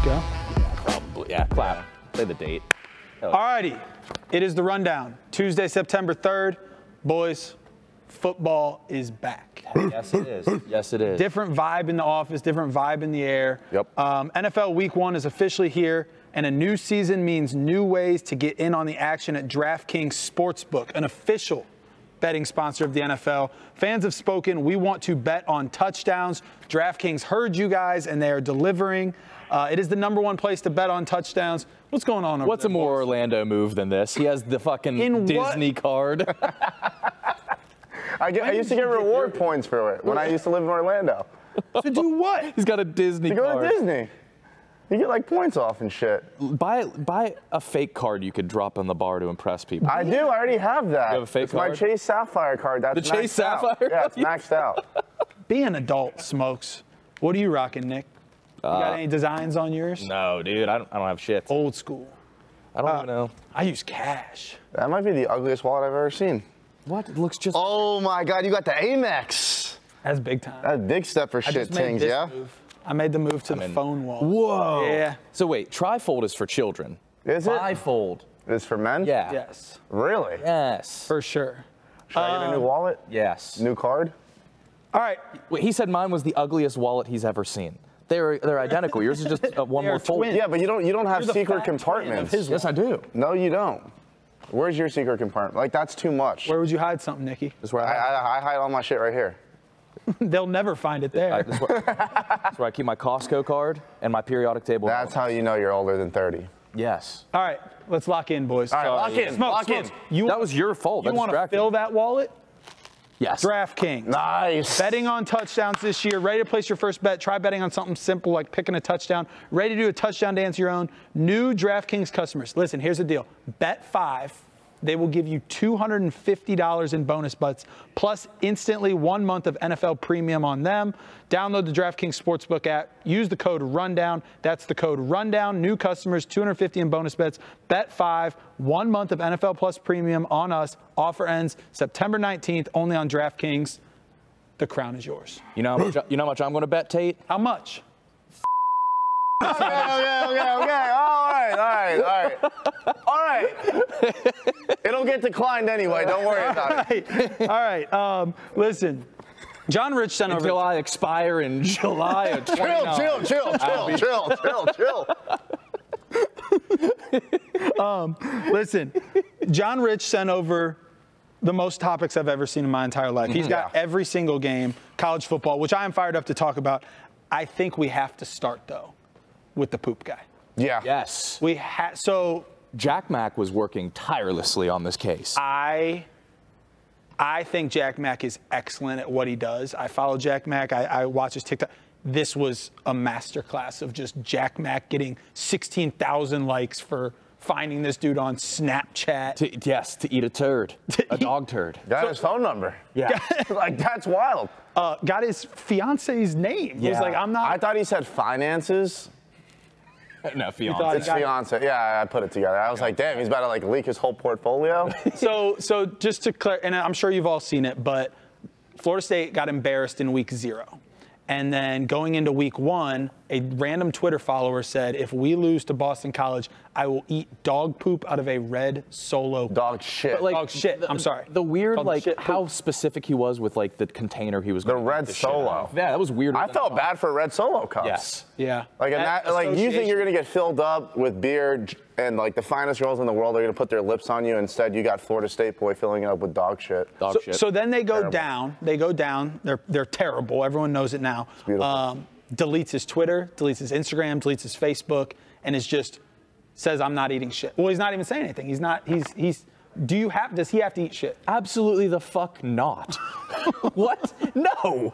Go. Yeah, probably. Yeah, clap. Play the date. All righty. It is the rundown. Tuesday, September 3rd. Boys, football is back. Yes, it is. Yes, it is. Different vibe in the office, different vibe in the air. Yep. NFL Week 1 is officially here, and a new season means new ways to get in on the action at DraftKings Sportsbook, an official betting sponsor of the NFL. Fans have spoken. We want to bet on touchdowns. DraftKings heard you guys, and they are delivering. It is the #1 place to bet on touchdowns. What's going on over What's there, a more boys? Orlando move than this? He has the fucking In Disney card. I used to get reward points for it when I used to live in Orlando. To do what? He's got a Disney To go card. to Disney. You get like points off and shit. Buy a fake card you could drop on the bar to impress people. I do. I already have that. You have a fake it's my card? Chase Sapphire card. That's The Chase maxed out. Sapphire? Yeah, it's maxed out. Be an adult, Smokes. What are you rocking, Nick? You got any designs on yours? No, dude, I don't have shit. Old school. I don't even know. I use cash. That might be the ugliest wallet I've ever seen. What? It looks just. Oh my God, you got the Amex. That's big time. That's a big step for I shit just made things, this yeah? move. I made the move to the phone wallet. Whoa. Yeah. So wait, trifold is for children. Is it? Bifold. It's for men? Yeah. Yes, Really? Yes. for sure. Should I get a new wallet? Yes. New card? All right. Wait, he said mine was the ugliest wallet he's ever seen. They're identical. Yours is just one They are more fold. twins. Yeah, but you don't have You're the secret fat twin of compartments. his Yes, I do. No, you don't. Where's your secret compartment? Like, that's too much. Where would you hide something, Nikki? That's where I hide all my shit right here. They'll never find it there. that's where I keep my Costco card and my periodic table. That's how you know you're older than 30. Yes. All right, let's lock in, boys. All right, lock in. Smokes, Lock in. Smokes. You That was your fault. You That want to distracted fill me. that wallet? Yes. DraftKings. Nice. Betting on touchdowns this year. Ready to place your first bet? Try betting on something simple like picking a touchdown. Ready to do a touchdown dance your own? New DraftKings customers. Listen, here's the deal. Bet 5. They will give you $250 in bonus bets, plus instantly 1 month of NFL premium on them. Download the DraftKings Sportsbook app. Use the code RUNDOWN. That's the code RUNDOWN. New customers, $250 in bonus bets. Bet 5, 1 month of NFL Plus premium on us. Offer ends September 19th, only on DraftKings. The crown is yours. You know how much I'm going to bet, Tate? How much? Okay. All right. It'll get declined anyway. Don't worry about it. All right. Listen, John Rich sent over. Until I expire in July of 29. Chill. Listen, John Rich sent over the most topics I've ever seen in my entire life. He's got every single game, college football, which I am fired up to talk about. I think we have to start, though, with the poop guy. Yeah. Yes. So Jack Mack was working tirelessly on this case. I think Jack Mack is excellent at what he does. I follow Jack Mack. I watch his TikTok. This was a masterclass of just Jack Mack getting 16,000 likes for finding this dude on Snapchat. To eat a turd. A dog turd. Got his phone number. Yeah. Like, that's wild. Got his fiance's name. He was Yeah. like, I'm not. I thought he said finances. No, thought fiance. It's fiance. Yeah, I put it together. I was like, damn, he's about to like leak his whole portfolio. So just to clarify, and I'm sure you've all seen it, but Florida State got embarrassed in week 0. And then going into week 1, a random Twitter follower said, if we lose to Boston College, I will eat dog poop out of a red Solo. Dog shit. But, like, Dog shit. I'm sorry. The weird, Called like, shit how specific he was with, like, the container he was The going red Solo. Yeah, that was weird. I felt bad for Red Solo cups. Yes. Yeah. Like, you think you're going to get filled up with beer and, like, the finest girls in the world are going to put their lips on you. Instead, you got Florida State boy filling it up with dog shit. Dog shit. So then they go Terrible. down. They go down. They're terrible. Everyone knows it now. beautiful. Deletes his Twitter, deletes his Instagram, deletes his Facebook, and is just says, I'm not eating shit. Well, he's not even saying anything. He's not. Does he have to eat shit? Absolutely the fuck not. What? No.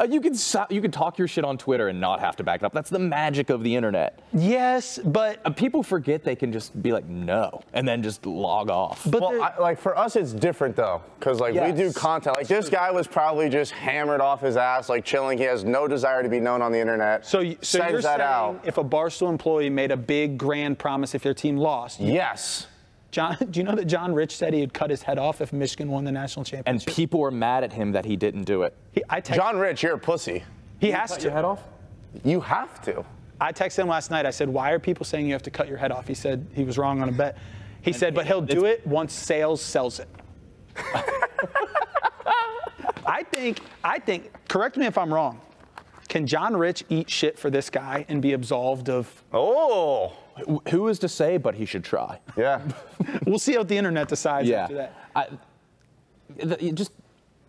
You can talk your shit on Twitter and not have to back it up. That's the magic of the internet. Yes, but People forget they can just be like, no, and then just log off. but Well, like for us, it's different though, because like we do Yes. content. Like this guy was probably just hammered off his ass, like chilling. He has no desire to be known on the internet. so you're Sends that saying out. if a Barstool employee made a big grand promise if their team lost, Yes. John, do you know that John Rich said he would cut his head off if Michigan won the national And championship? people were mad at him that he didn't do it. I text, John Rich, you're a pussy. he has Cut to. your head off? You have to. I texted him last night. I said, why are people saying you have to cut your head off? He said he was wrong on a bet. He said, but he'll do it once sales sells it. I think, correct me if I'm wrong, can John Rich eat shit for this guy and be absolved of? Oh. Who is to say, but he should try. Yeah. We'll see what the internet decides after that. Just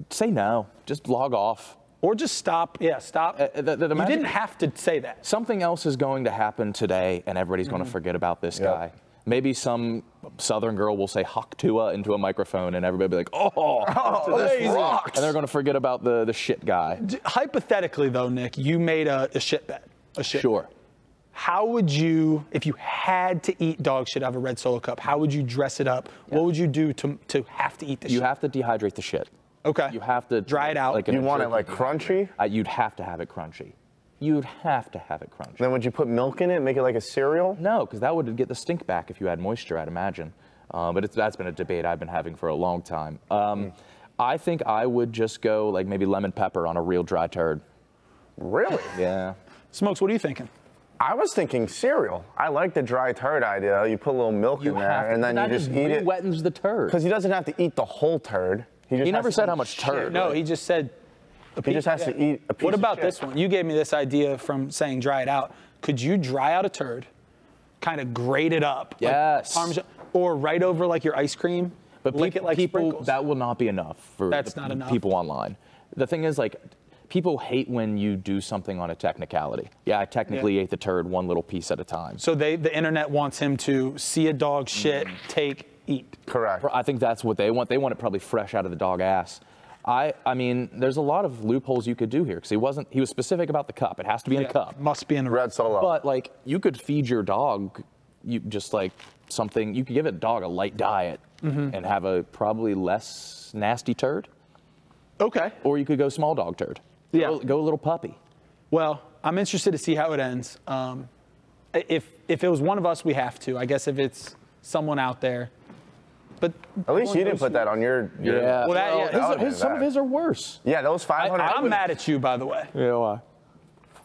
say no. Just log off. Or just stop. Yeah, stop. You didn't have to say that. Something else is going to happen today, and everybody's going to forget about this guy. Maybe some Southern girl will say "Hawk Tua" into a microphone, and everybody will be like, "Oh, this rocks!" And they're going to forget about the shit guy. Hypothetically, though, Nick, you made a shit bet. Sure. How would you, if you had to eat dog shit out of a red Solo cup, how would you dress it up? Yeah. What would you do to have to eat the shit? You have to dehydrate the shit. Okay. You have to dry it out. Like you want it like crunchy? You'd have to have it crunchy. You'd have to have it crunchy. Then would you put milk in it, make it like a cereal? No, because that would get the stink back if you had moisture, I'd imagine. But that's been a debate I've been having for a long time. I think I would just go like maybe lemon pepper on a real dry turd. Really? Yeah. Smokes, what are you thinking? I was thinking cereal. I like the dry turd idea. You put a little milk in there, and then you just eat it. Wettens the turd. Because he doesn't have to eat the whole turd. He never said how much turd. No, he just said he just has to eat a piece. What about of shit. this one? You gave me this idea from saying dry it out. Could you dry out a turd, kind of grate it up? Yes. Like Parmesan, or right over like your ice cream? But lick it like sprinkles. That will not be enough for people online. The thing is, like, people hate when you do something on a technicality. Yeah, I technically ate the turd one little piece at a time. So the internet wants him to see a dog shit, eat. Correct. I think that's what they want. They want it probably fresh out of the dog ass. I mean, there's a lot of loopholes you could do here because he was specific about the cup. It has to be in a cup. Must be in a red Solo. But like, you could feed your dog, you could give a dog a light diet and have a probably less nasty turd. Okay. Or you could go small dog turd. Yeah. Go little puppy. Well, I'm interested to see how it ends. If it was one of us, we have to. I guess if it's someone out there. But at least you didn't put that on your yeah. Well, some of his are worse. Yeah, those 500. I'm mad at you, by the way. Yeah, why?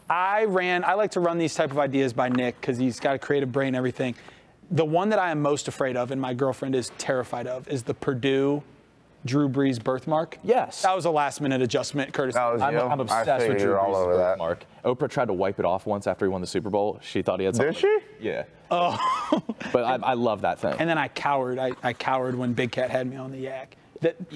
I like to run these type of ideas by Nick because he's got a creative brain and everything. The one that I am most afraid of, and my girlfriend is terrified of, is the Purdue Drew Brees birthmark. Yes. That was a last-minute adjustment, Curtis. That was you? I'm obsessed with Drew all over Brees' that. birthmark. Oprah tried to wipe it off once after he won the Super Bowl. She thought he had something. Did she? Yeah. Oh. But I love that thing. And then I cowered. I cowered when Big Cat had me on the yak.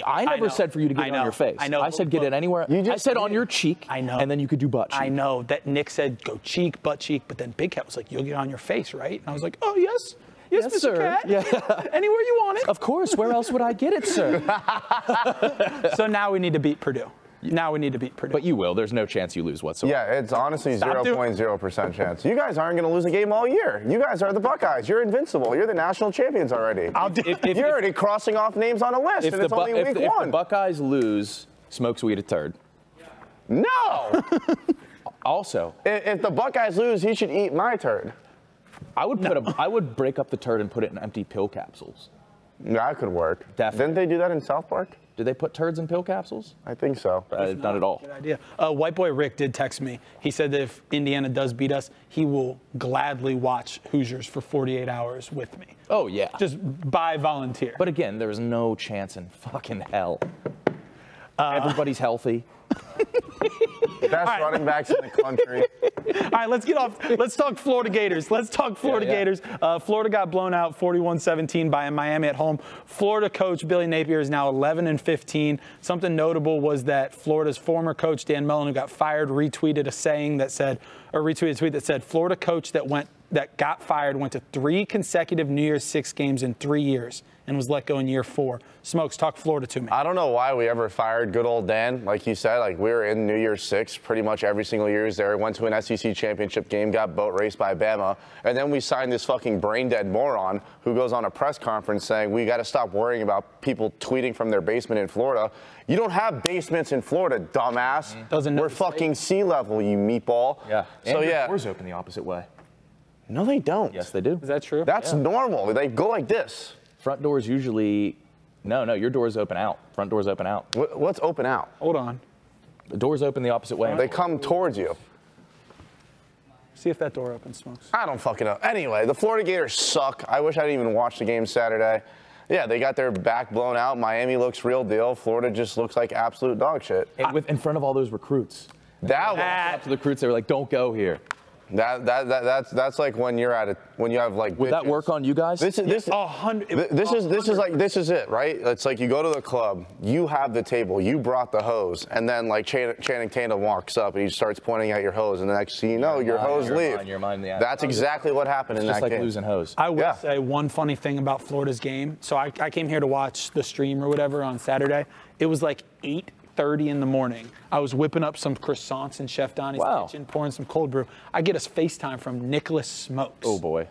I never said for you to get it on your face. I know. I said get it anywhere. I said on your cheek. I know. And then you could do butt cheek. I know that Nick said go cheek, butt cheek, but then Big Cat was like, you'll get it on your face, right? And I was like, oh, yes. Yes, Mr. sir. Cat. Yeah. Anywhere you want it. Of course. Where else would I get it, sir? So now we need to beat Purdue. Now we need to beat Purdue. But you will. There's no chance you lose whatsoever. Yeah, it's honestly 0.0% chance. You guys aren't going to lose a game all year. You guys are the Buckeyes. You're invincible. You're the national champions already. You're already crossing off names on a list, and it's only week one. If the Buckeyes lose, Smokes will eat a turd. No! Also, if the Buckeyes lose, he should eat my turd. I would break up the turd and put it in empty pill capsules. Yeah, that could work. Definitely. Didn't they do that in South Park? Did they put turds in pill capsules? I think so. Not at all. Good idea. White Boy Rick did text me. He said that if Indiana does beat us, he will gladly watch Hoosiers for 48 hours with me. Oh, yeah. Just by volunteer. But again, there is no chance in fucking hell. Everybody's healthy. Best running backs in the country. All right, let's talk Florida Gators. Let's talk Florida Gators. Florida got blown out 41-17 by Miami at home. Florida coach Billy Napier is now 11-15. Something notable was that Florida's former coach Dan Mullen, who got fired, retweeted a tweet that said Florida coach that got fired went to 3 consecutive New Year's Six games in 3 years and was let go in year 4. Smokes, talk Florida to me. I don't know why we ever fired good old Dan. Like you said, like we were in New Year's Six pretty much every single year he was there. Went to an SEC championship game, got boat raced by Bama. And then we signed this fucking brain dead moron who goes on a press conference saying we got to stop worrying about people tweeting from their basement in Florida. You don't have basements in Florida, dumbass. We're fucking sea level, you meatball. Yeah. So and yeah. Doors open the opposite way. No, they don't. Yes, they do. Is that true? That's normal. They go like this. Front doors usually, no, your doors open out. Front doors open out. What's open out? Hold on. The doors open the opposite way. They come towards you. See if that door opens, Smokes. I don't fucking know. Anyway, the Florida Gators suck. I wish I didn't even watch the game Saturday. Yeah, they got their back blown out. Miami looks real deal. Florida just looks like absolute dog shit. In front of all those recruits. That was up to the recruits, they were like, "Don't go here." That's like when you're at when you have like. Would that work on you guys? This is it, right? It's like you go to the club, you have the table, you brought the hose, and then like Channing Tatum walks up and he starts pointing at your hose, and the next thing you know, your hose leaves. That's exactly what happened in that game. Just like losing hose. I will say one funny thing about Florida's game. So I came here to watch the stream or whatever on Saturday. It was like 8:30 in the morning. I was whipping up some croissants in Chef Donnie's kitchen, pouring some cold brew. I get a FaceTime from Nicholas Smokes. Oh, boy.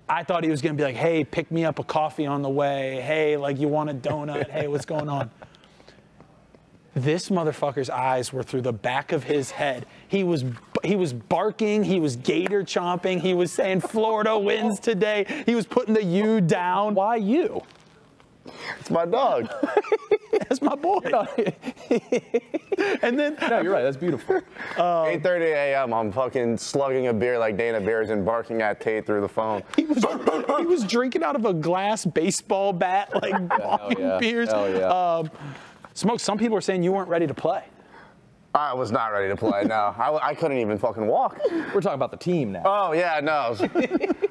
I thought he was going to be like, hey, pick me up a coffee on the way. Hey, like, you want a donut? Hey, what's going on? This motherfucker's eyes were through the back of his head. He was barking. He was gator chomping. He was saying Florida wins today. He was putting the U down. Why you? It's my dog. That's my boy. And then no, you're right. That's beautiful. 8:30 a.m. I'm fucking slugging a beer like Dana Beers and barking at Tate through the phone. He was drinking out of a glass baseball bat, like bonging beers. Hell yeah. Smoke. Some people are saying you weren't ready to play. I was not ready to play. No, I couldn't even fucking walk. We're talking about the team now. Oh yeah, no.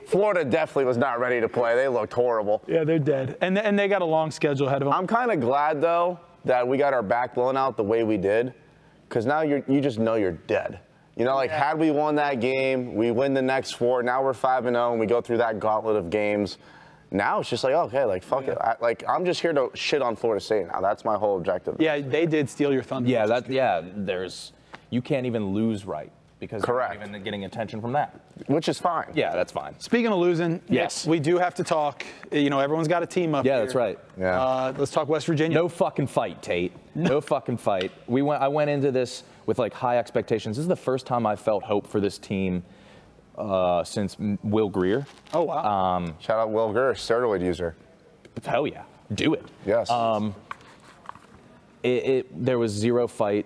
Florida definitely was not ready to play. They looked horrible. Yeah, they're dead, and they got a long schedule ahead of them. I'm kind of glad though that we got our back blown out the way we did, because now you just know you're dead. You know, like had we won that game, we win the next 4. Now we're 5-0, and we go through that gauntlet of games. Now it's just like, okay, like, fuck it. I'm just here to shit on Florida State now. That's my whole objective. Yeah, they did steal your thunder. Yeah, you can't even lose right because you're not even getting attention from that. Which is fine. Yeah, that's fine. Speaking of losing, yes, we do have to talk. You know, everyone's got a team up here. Yeah, that's right. Yeah. Let's talk West Virginia. No fucking fight, Tate. No fucking fight. I went into this with like high expectations. This is the first time I felt hope for this team since Will Greer. Oh, wow. Shout out Will Greer, steroid user. Hell yeah. Do it. Yes. There was zero fight.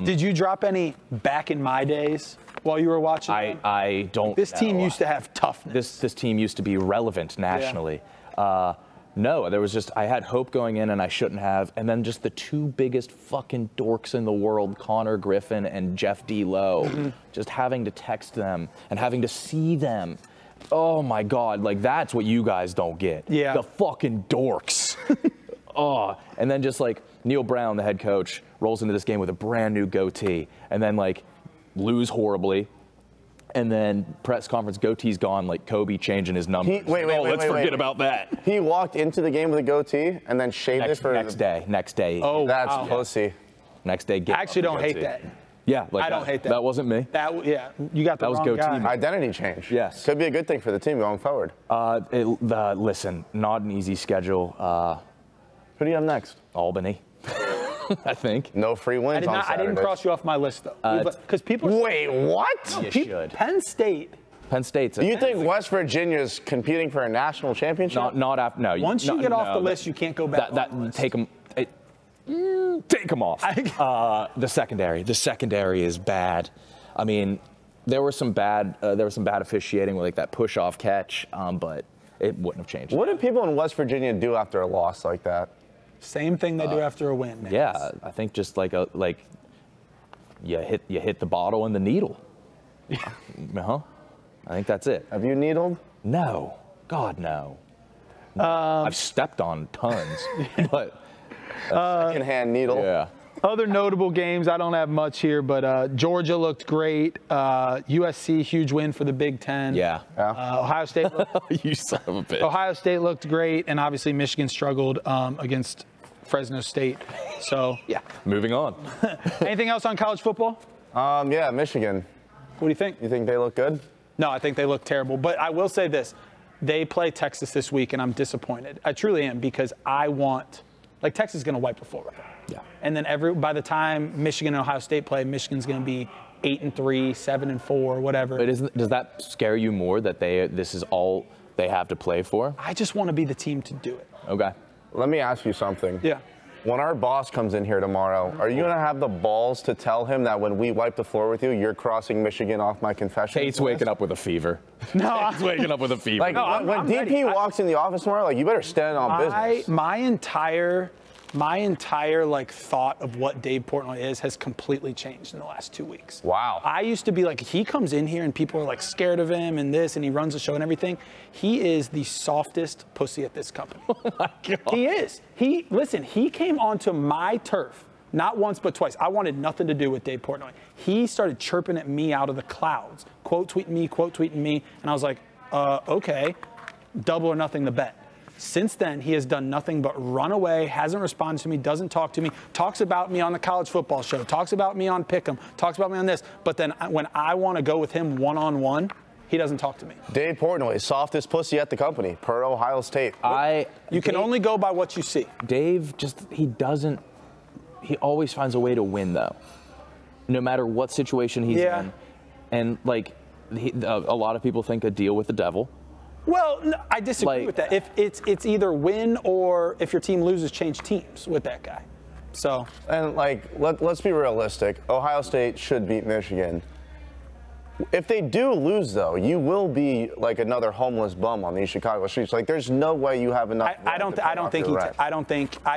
Did you drop any back in my days while you were watching? I don't This know. team used to have toughness. This team used to be relevant nationally. Yeah. No, there was just, I had hope going in and I shouldn't have. And then just the two biggest fucking dorks in the world, Connor Griffin and Jeff D. Lowe, just having to text them and having to see them. Oh my God, like that's what you guys don't get. Yeah. The fucking dorks. And then just like Neil Brown, the head coach, rolls into this game with a brand new goatee and then like lose horribly. And then press conference, goatee's gone, like Kobe changing his number. Let's forget about that. He walked into the game with a goatee and then shaved it for next day. Oh, that's wow. pussy. Next day. I actually don't hate that. Yeah, like I don't hate that. That wasn't me. You got the wrong goatee. guy. Identity change. Yes. Could be a good thing for the team going forward. Listen, not an easy schedule. Who do you have next? Albany. I think. No free wins on Saturday. I didn't cross you off my list, though. Because people... Wait, what? You should. Penn State's... Do you think West Virginia's competing for a national championship? Not after. No. Once you get off the list, you can't go back. Take them. Take them off. The secondary is bad. I mean, there was some bad officiating with like that push-off catch, but it wouldn't have changed. What do people in West Virginia do after a loss like that? Same thing they do after a win. Man. Yeah, I think just like you hit the bottle and the needle. I think that's it. Have you needled? No, God no. I've stepped on tons, but secondhand needle. Yeah. Other notable games, I don't have much here, but Georgia looked great. USC, huge win for the Big Ten. Yeah. Ohio State. You son of a bitch. Ohio State looked great, and obviously Michigan struggled against Fresno State. So yeah. Moving on. Anything else on college football? Yeah, Michigan. What do you think? You think they look good? No, I think they look terrible. But I will say this: they play Texas this week, and I'm disappointed. I truly am, because I want, like, Texas is going to wipe the floor with them. Yeah. And then by the time Michigan and Ohio State play, Michigan's going to be 8-3, 7-4, whatever. But does that scare you more that this is all they have to play for? I just want to be the team to do it. Okay. Let me ask you something. Yeah. When our boss comes in here tomorrow, are you going to have the balls to tell him that when we wipe the floor with you, you're crossing Michigan off my confession? Kate's waking up with a fever. No, Kate's waking up with a fever. Like, No, when DP walks in the office tomorrow, like, you better stand on business. My entire like thought of what Dave Portnoy is has completely changed in the last 2 weeks. Wow. I used to be like, he comes in here and people are like scared of him and this, and he runs the show and everything. He is the softest pussy at this company. Oh my God. He is. Listen, he came onto my turf not once but twice. I wanted nothing to do with Dave Portnoy. He started chirping at me out of the clouds, quote tweeting me, and I was like, okay, double or nothing the bet. Since then, he has done nothing but run away, hasn't responded to me, doesn't talk to me, talks about me on the college football show, talks about me on Pick'em, talks about me on this. But then when I want to go with him one-on-one, he doesn't talk to me. Dave Portnoy, softest pussy at the company, per Ohio State. You can only go by what you see. Dave he always finds a way to win, though, no matter what situation he's in. And, like, a lot of people think a deal with the devil. Well, no, I disagree with that. If it's either win or if your team loses, change teams with that guy. So. And, like, let's be realistic. Ohio State should beat Michigan. If they do lose, though, you will be like another homeless bum on these Chicago streets. Like, there's no way you have enough. I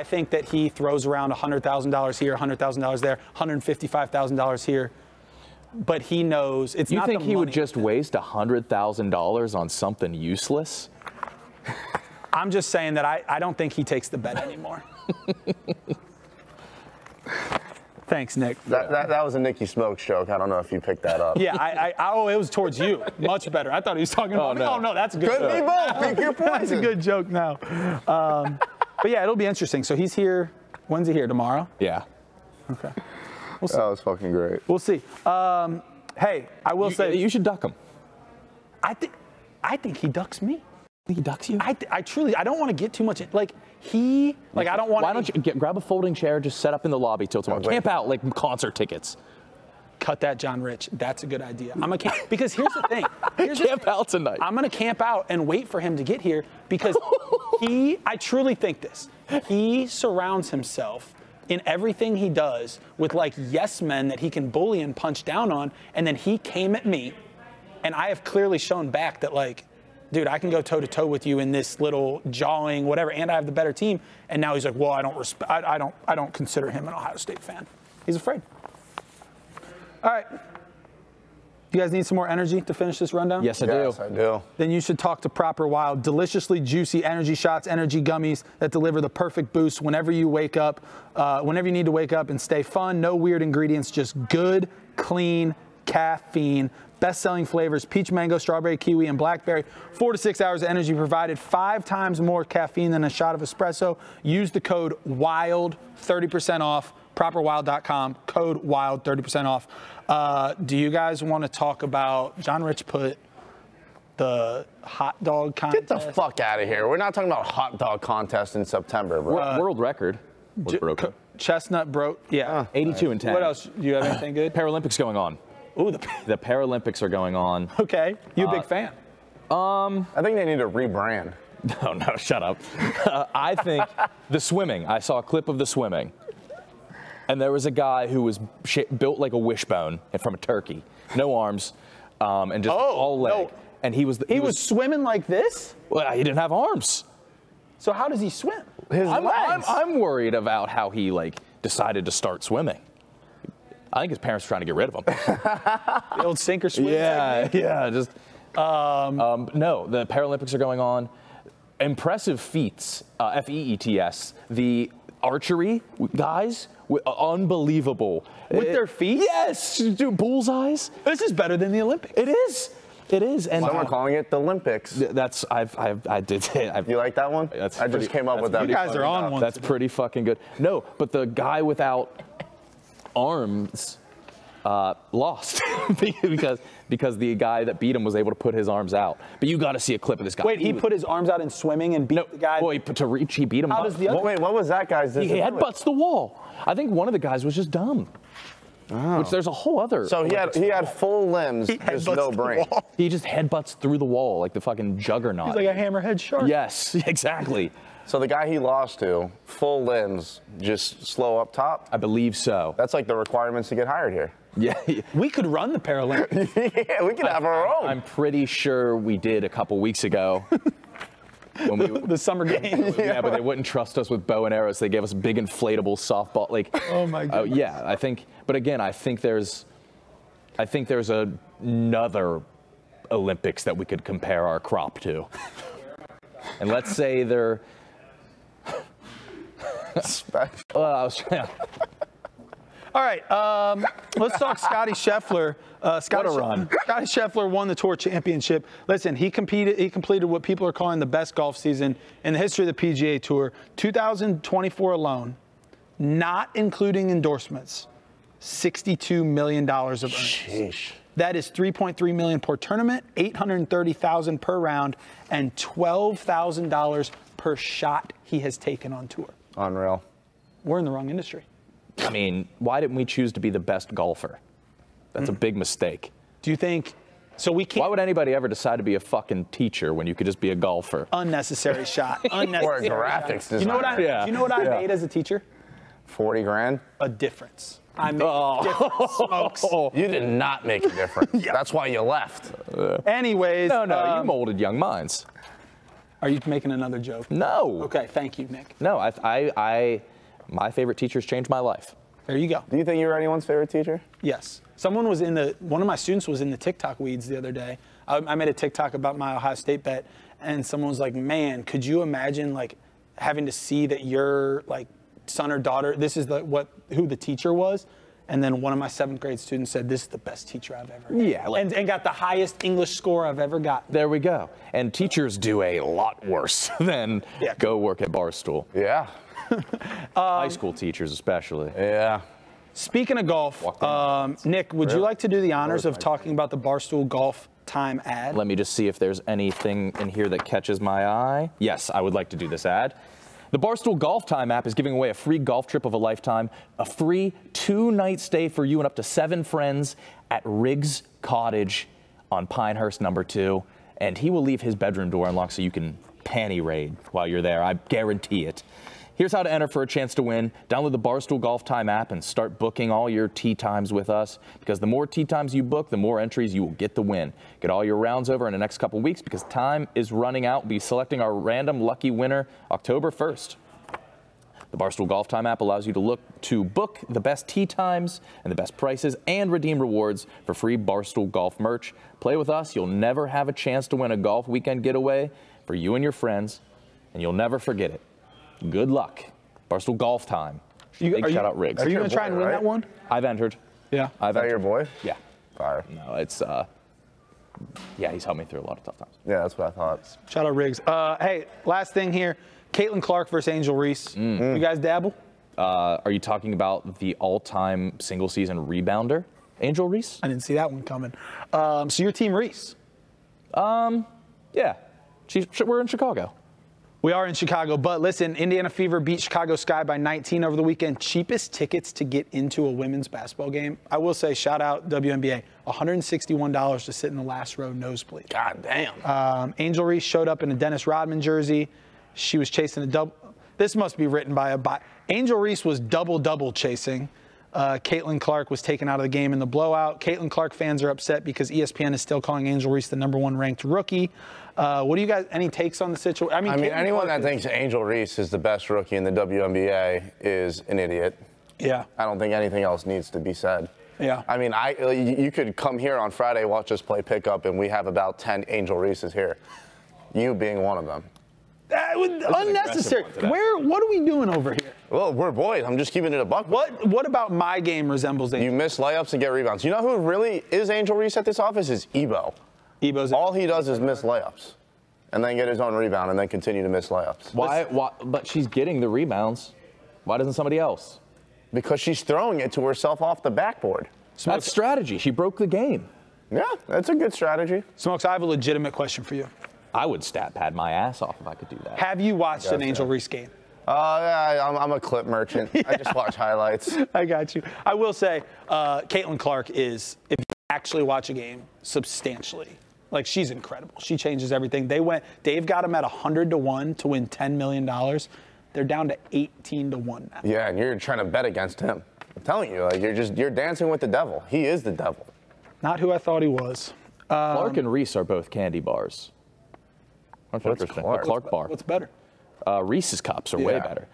think that he throws around $100,000 here, $100,000 there, $155,000 here. But he knows it's not the money. You think he would just waste $100,000 on something useless? I'm just saying that I don't think he takes the bet anymore. Thanks, Nick. That was a Nicky Smokes joke. I don't know if you picked that up. Yeah, it was towards you. Much better. I thought he was talking about me. Oh, no, that's a good joke. Could be both. Pick your poison. That's a good joke now. But yeah, it'll be interesting. So he's here. When's he here? Tomorrow? Yeah. Okay. We'll see. That was fucking great. We'll see. Hey, I will say. You should duck him. I think he ducks me. He ducks you? I truly, I don't want to get too much, I don't want to. Why don't you grab a folding chair, just set up in the lobby till tomorrow. Camp out like concert tickets. Cut that, John Rich. That's a good idea. I'm gonna camp, because here's the thing. Camp out tonight. I'm gonna camp out and wait for him to get here because I truly think this. He surrounds himself in everything he does with like yes men that he can bully and punch down on, and then he came at me, and I have clearly shown back that like, dude, I can go toe-to-toe with you in this little jawing, whatever, and I have the better team. And now he's like, well, I don't consider him an Ohio State fan. He's afraid. All right. You guys need some more energy to finish this rundown? Yes, I do. Yes, I do. Then you should talk to Proper Wild. Deliciously juicy energy shots, energy gummies that deliver the perfect boost whenever you wake up, whenever you need to wake up and stay fun. No weird ingredients, just good, clean caffeine. Best-selling flavors, peach, mango, strawberry, kiwi, and blackberry. 4 to 6 hours of energy provided, 5 times more caffeine than a shot of espresso. Use the code WILD, 30% off, properwild.com, code WILD, 30% off. Do you guys want to talk about, John Rich put the hot dog contest? Get the fuck out of here. We're not talking about hot dog contest in September, bro. World record was broken. Chestnut broke, yeah. 82 and 10. What else? Do you have anything good? Paralympics going on. Ooh, the Paralympics are going on. Okay, you a big fan? I think they need to rebrand. No, shut up. I think the swimming. I saw a clip of the swimming, and there was a guy who was built like a wishbone and from a turkey, no arms, and just all leg. No. And he was swimming like this? Well, he didn't have arms. So how does he swim? His legs. I'm worried about how he decided to start swimming. I think his parents were trying to get rid of him. The old sink or swim. Yeah. Just no. The Paralympics are going on. Impressive feats. FEETS. The archery guys, unbelievable. With their feet? Yes. Do bullseyes. This is better than the Olympics. It is. It is. And some are calling it the Olympics. That's I did. You like that one? I just came up with that. You guys are on one. That's pretty fucking good. No, but the guy without arms lost because the guy that beat him was able to put his arms out. But you got to see a clip of this guy. Wait, he put his arms out in swimming and beat the guy? Well, he beat him. How does the other? Wait, what was that guy's? He headbutts the wall. I think one of the guys was just dumb. Oh. Which there's a whole other. So he had full limbs, just no brain. He just headbutts through the wall like the fucking juggernaut. He's like a hammerhead shark. Yes, exactly. So the guy he lost to, full limbs, just slow up top? I believe so. That's like the requirements to get hired here. Yeah. We could run the Paralympics. Yeah, we could have our own. I'm pretty sure we did a couple weeks ago. When the summer game. Yeah, but they wouldn't trust us with bow and arrows. They gave us big inflatable softball. Like, oh my god. Yeah, I think. But again, I think there's another Olympics that we could compare our crop to. And let's say they're. Well, I was trying. All right, let's talk Scottie Scheffler. What a run. Scottie Scheffler won the Tour Championship. Listen, he completed what people are calling the best golf season in the history of the PGA Tour. 2024 alone, not including endorsements, $62 million of earnings. Sheesh. That is $3.3 million per tournament, $830,000 per round, and $12,000 per shot he has taken on tour. Unreal. We're in the wrong industry. I mean, why didn't we choose to be the best golfer? That's a big mistake. Do you think, so we can't. Why would anybody ever decide to be a fucking teacher when you could just be a golfer? Unnecessary shot. Unnecessary Or a graphics designer. You know what Yeah. do you know what I Yeah. made as a teacher? 40 grand? A difference. I made a difference, Smokes. You did not make a difference. That's why you left. Anyways. No, you molded young minds. Are you making another joke? No. Okay, thank you, Nick. No, my favorite teachers changed my life. There you go. Do you think you were anyone's favorite teacher? Yes. One of my students was in the TikTok weeds the other day. I made a TikTok about my Ohio State bet, and someone was like, man, could you imagine like having to see that your like son or daughter, this is who the teacher was? And then one of my 7th grade students said, this is the best teacher I've ever had. Yeah. And got the highest English score I've ever gotten. There we go. And teachers do a lot worse than go work at Barstool. Yeah. High school teachers especially. Yeah. Speaking of golf, Nick, would you like to do the honors of talking about the Barstool Golf Time ad? Let me just see if there's anything in here that catches my eye. Yes, I would like to do this ad. The Barstool Golf Time app is giving away a free golf trip of a lifetime, a free 2-night stay for you and up to 7 friends at Riggs Cottage on Pinehurst number 2. And he will leave his bedroom door unlocked so you can panty raid while you're there. I guarantee it. Here's how to enter for a chance to win. Download the Barstool Golf Time app and start booking all your tee times with us, because the more tee times you book, the more entries you will get to win. Get all your rounds over in the next couple weeks because time is running out. We'll be selecting our random lucky winner October 1st. The Barstool Golf Time app allows you to book the best tee times and the best prices and redeem rewards for free Barstool Golf merch. Play with us. You'll never have a chance to win a golf weekend getaway for you and your friends, and you'll never forget it. Good luck. Barstool Golf Time. Big shout out Riggs. Are you going to try and win that one? I've entered. Yeah. Is that your boy? Yeah. Fire. No, it's, yeah, he's helped me through a lot of tough times. Yeah, that's what I thought. Shout out Riggs. Hey, last thing here. Caitlin Clark versus Angel Reese. You guys dabble? Are you talking about the all-time single-season rebounder, Angel Reese? I didn't see that one coming. So your team Reese? Yeah. We're in Chicago. We are in Chicago, but listen, Indiana Fever beat Chicago Sky by 19 over the weekend. Cheapest tickets to get into a women's basketball game. I will say, shout out WNBA, $161 to sit in the last row nosebleed. God damn. Angel Reese showed up in a Dennis Rodman jersey. She was chasing a double. This must be written by Angel Reese was double chasing. Caitlin Clark was taken out of the game in the blowout. Caitlin Clark fans are upset because ESPN is still calling Angel Reese the #1 ranked rookie. What do you guys, any takes on the situation? I mean anyone that thinks Angel Reese is the best rookie in the WNBA is an idiot. Yeah. I don't think anything else needs to be said. Yeah. I mean, you could come here on Friday, watch us play pickup, and we have about 10 Angel Reeses here. You being one of them. That was unnecessary. What are we doing over here? Well, we're boys. I'm just keeping it a buck. What about my game resembles Angel? You miss layups and get rebounds. You know who really is Angel Reese at this office is Ebo. All he does is miss layups and then get his own rebound and then continue to miss layups. Why? But she's getting the rebounds. Why doesn't somebody else? Because she's throwing it to herself off the backboard. That's strategy. She broke the game. Yeah, that's a good strategy. Smokes, I have a legitimate question for you. I would stat pad my ass off if I could do that. Have you watched an Angel Reese game? Yeah, I'm a clip merchant. Yeah. I just watch highlights. I got you. I will say, Caitlin Clark is, if you actually watch a game, substantially Like, she's incredible. She changes everything. Dave got them at 100-1 to win $10 million. They're down to 18-1 now. Yeah, and you're trying to bet against him. I'm telling you, like, you're dancing with the devil. He is the devil. Not who I thought he was. Clark and Reese are both candy bars. That's interesting. Clark? A Clark bar. What's better? Reese's cups are way better.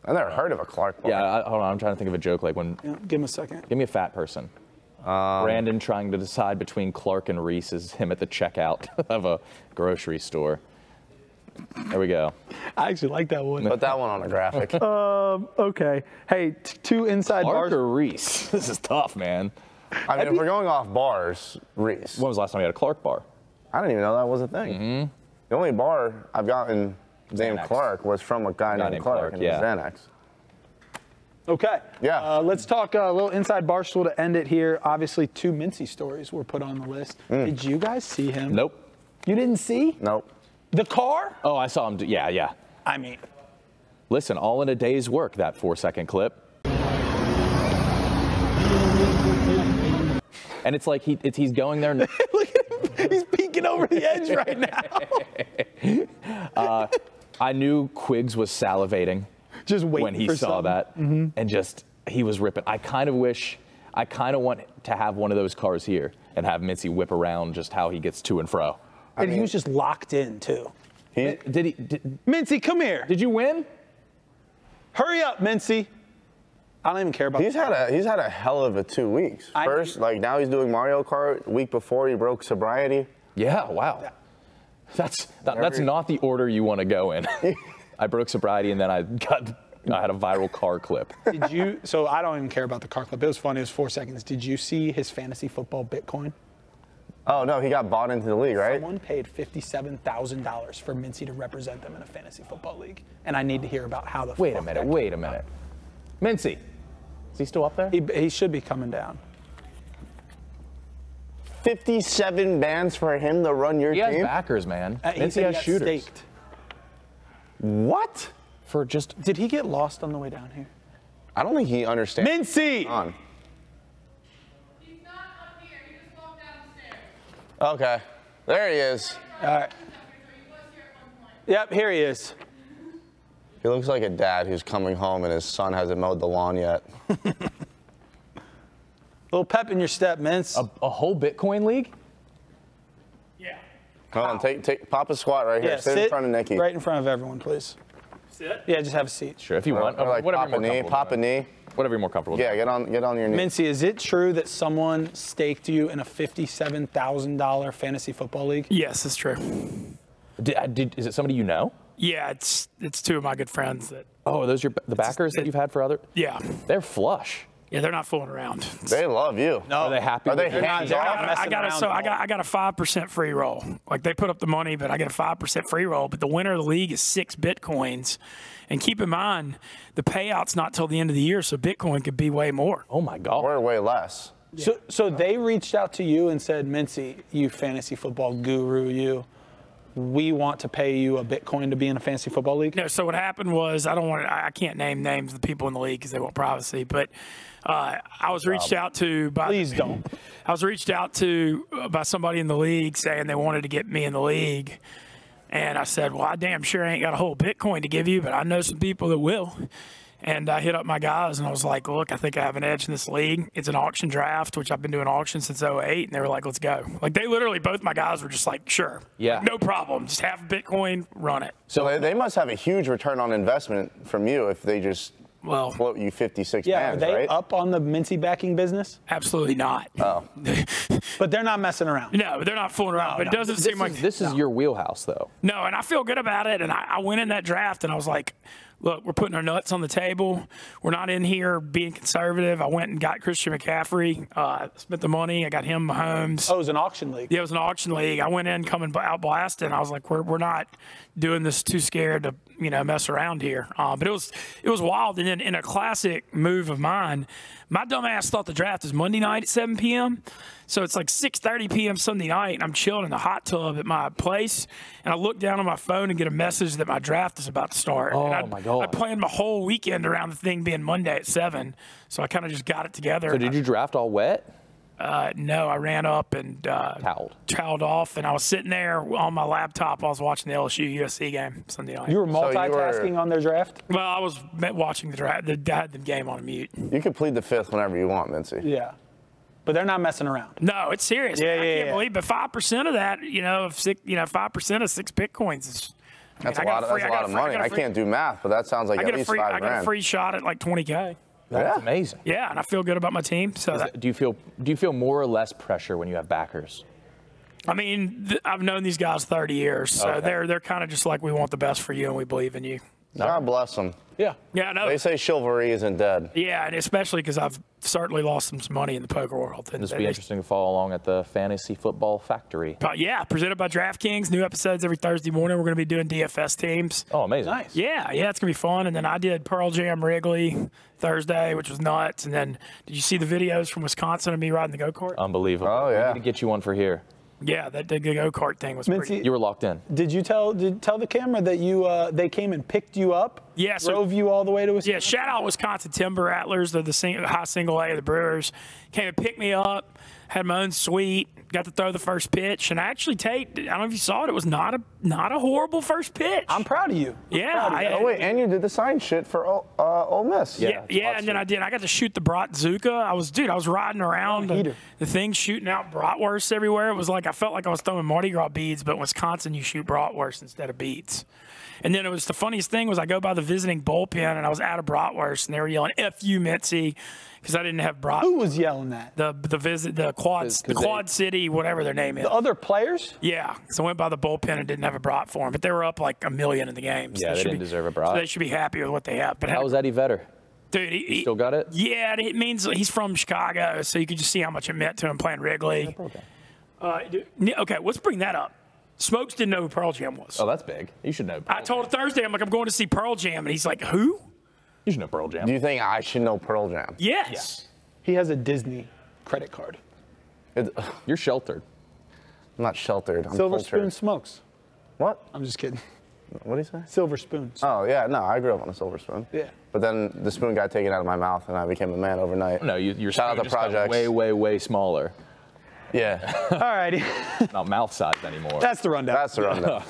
I never heard of a Clark bar. Yeah, hold on. I'm trying to think of a joke like when. Yeah, give him a second. Give me a fat person. Brandon trying to decide between Clark and Reese is him at the checkout of a grocery store. There we go. I actually like that one. Put that one on a graphic. Okay. Hey, two inside Clark bars. or Reese? This is tough, man. I mean, if we're going off bars, Reese. When was the last time you had a Clark bar? I didn't even know that was a thing. The only bar I've gotten named Xanax. Clark was from a guy named Clark, and it was Xanax. Okay. Yeah. Let's talk a little inside Barstool to end it here. Obviously, 2 Mincy stories were put on the list. Did you guys see him? Nope. You didn't see? Nope. The car? Oh, I saw him. Yeah. I mean, Listen, all in a day's work, that 4-second clip. And it's like he's going there. look at him. He's peeking over the edge right now. I knew Quiggs was salivating Just waiting when he for saw something. that, and he was ripping. I kind of want to have one of those cars here and have Mincy whip around just how he gets to and fro. And he was just locked in, too. Mincy, come here. Did you win? Hurry up, Mincy. I don't even care about He's had a hell of a 2 weeks. First, like now he's doing Mario Kart. Week before he broke sobriety. Yeah, wow. That's not the order you want to go in. I broke sobriety and then I had a viral car clip. Did you? So I don't even care about the car clip. It was funny. It was 4 seconds. Did you see his fantasy football Bitcoin? Oh no, he got bought into the league, right? Someone paid $57,000 for Mincy to represent them in a fantasy football league, and I need to hear about how the. Wait a minute. Mincy, is he still up there? He should be coming down. 57 bands for him to run your He team? has backers, man. He Mincy said has got shooters. staked. What? For just. Did he get lost on the way down here? I don't think he understands. Mincy! On. He's not up here. He just walked down the stairs. Okay, there he is. All right. He was here at one point. Yep, here he is. He looks like a dad who's coming home and his son hasn't mowed the lawn yet. Little pep in your step, Mince. A whole Bitcoin league? Yeah. Come on, pop a squat right here. Yeah, sit in front of Nikki. right in front of everyone, please. Sit. Yeah, just have a seat. Sure, if you want. Or like Whatever pop a you're knee, more pop a comfortable knee. with. Whatever you're more comfortable with. Yeah, get on your knee. Mincy, is it true that someone staked you in a $57,000 fantasy football league? Yes, it's true. Is it somebody you know? Yeah, it's 2 of my good friends that. Oh, are those the backers that you've had for other? Yeah. They're flush. Yeah, they're not fooling around. They love you. No. Are they happy? Are they with hands they're off? not messing around at all. I got a 5% free roll. Like they put up the money, but I get a 5% free roll. But the winner of the league is 6 Bitcoins. And keep in mind, the payout's not till the end of the year, so Bitcoin could be way more. Oh my God. Or way less. So they reached out to you and said, Mincy, you fantasy football guru, we want to pay you a Bitcoin to be in a fantasy football league? No, so what happened was I can't name names of the people in the league because they want privacy, but I was reached out to by. Please don't. I was reached out to by somebody in the league saying they wanted to get me in the league. And I said, well, I damn sure ain't got a whole Bitcoin to give you, but I know some people that will. And I hit up my guys and I was like, look, I think I have an edge in this league. It's an auction draft, which I've been doing auctions since 2008. And they were like, let's go. Like they literally, both my guys were just like, sure. Yeah. Like, no problem. Just have Bitcoin, run it. So they must have a huge return on investment from you if they just Well, float you 56 Yeah, bands, are they right? up on the Mincy backing business? absolutely not. Oh. But they're not messing around. No, they're not fooling around. But it doesn't seem like This is your wheelhouse, though. No, and I feel good about it. And I went in that draft and I was like, look, we're putting our nuts on the table. We're not in here being conservative. I went and got Christian McCaffrey, spent the money. I got him Mahomes. Oh, it was an auction league. Yeah, it was an auction league. I went in coming out blasting. I was like, we're not doing this too scared to mess around here. But it was wild. And then in a classic move of mine, my dumb ass thought the draft was Monday night at 7 p.m. So it's like 6:30 p.m. Sunday night, and I'm chilling in the hot tub at my place, and I look down on my phone and get a message that my draft is about to start. Oh, and my God. I planned my whole weekend around the thing being Monday at 7, so I kind of just got it together. So did you draft all wet? No, I ran up and toweled off, and I was sitting there on my laptop. I was watching the LSU USC game Sunday night. You were multitasking on their draft? Well, I was watching the draft. I had the game on mute. You can plead the fifth whenever you want, Mincy. Yeah. But they're not messing around. No, it's serious. Yeah, I can't believe, but 5% of that, 5% of 6 Bitcoins is. That's a lot of money. I can't do math, but that sounds like at least $5 grand. I got a free shot at like $20K. That's amazing. Yeah, and I feel good about my team. So do you feel more or less pressure when you have backers? I mean, I've known these guys 30 years, so they're kind of just like, we want the best for you and we believe in you. God bless them. Yeah. Yeah, I know. They say chivalry isn't dead. Yeah, and especially because I've certainly lost some money in the poker world. This will be interesting to follow along at the Fantasy Football Factory. Yeah, presented by DraftKings. New episodes every Thursday morning. We're going to be doing DFS teams. Oh, amazing. Nice. Yeah, it's going to be fun. And then I did Pearl Jam Wrigley Thursday, which was nuts. And then did you see the videos from Wisconsin of me riding the go-kart? Unbelievable. Oh, yeah. We need to get you one for here. Yeah, the go-kart thing was pretty. You were locked in. Did you tell the camera that they came and picked you up? Yeah, drove you all the way to Wisconsin? Yeah, shout out Wisconsin Timber Rattlers. They're the high single A of the Brewers. Came and picked me up. Had my own suite. Got to throw the first pitch, and I actually I don't know if you saw it. It was not a horrible first pitch. I'm proud of you. Yeah. Oh wait, and you did the sign shit for Ole Miss. Yeah, and then I got to shoot the Bratzuka. I was riding around the thing, shooting out bratwurst everywhere. It was like I felt like I was throwing Mardi Gras beads, but in Wisconsin you shoot bratwurst instead of beads. And then the funniest thing was I go by the visiting bullpen and I was out of bratwurst and they were yelling "F you, Mitzi," because I didn't have brat. Who was yelling that? The Quad City, whatever their name is. The other players? Yeah, so I went by the bullpen and didn't have a brat for them, but they were up like $1 million in the game. So Yeah, they didn't deserve a brat. So they should be happy with what they have. But how was Eddie Vedder? Dude, he still got it? Yeah, it means he's from Chicago, so you could just see how much it meant to him playing Wrigley. Okay, let's bring that up. Smokes didn't know who Pearl Jam was. Oh, that's big. You should know. I told him Thursday, I'm going to see Pearl Jam, and he's like, who? You should know Pearl Jam. Do you think I should know Pearl Jam? Yes. He has a Disney credit card. You're sheltered. I'm not sheltered. I'm Silver cultured. Spoon Smokes. What? I'm just kidding. What did he say? Silver Spoons. Oh, yeah. No, I grew up on a silver spoon. Yeah. But then the spoon got taken out of my mouth, and I became a man overnight. No, your Shout out spoon the just got projects. way, way, way smaller. Yeah. All righty. Not mouth sized anymore. That's the rundown. That's the rundown.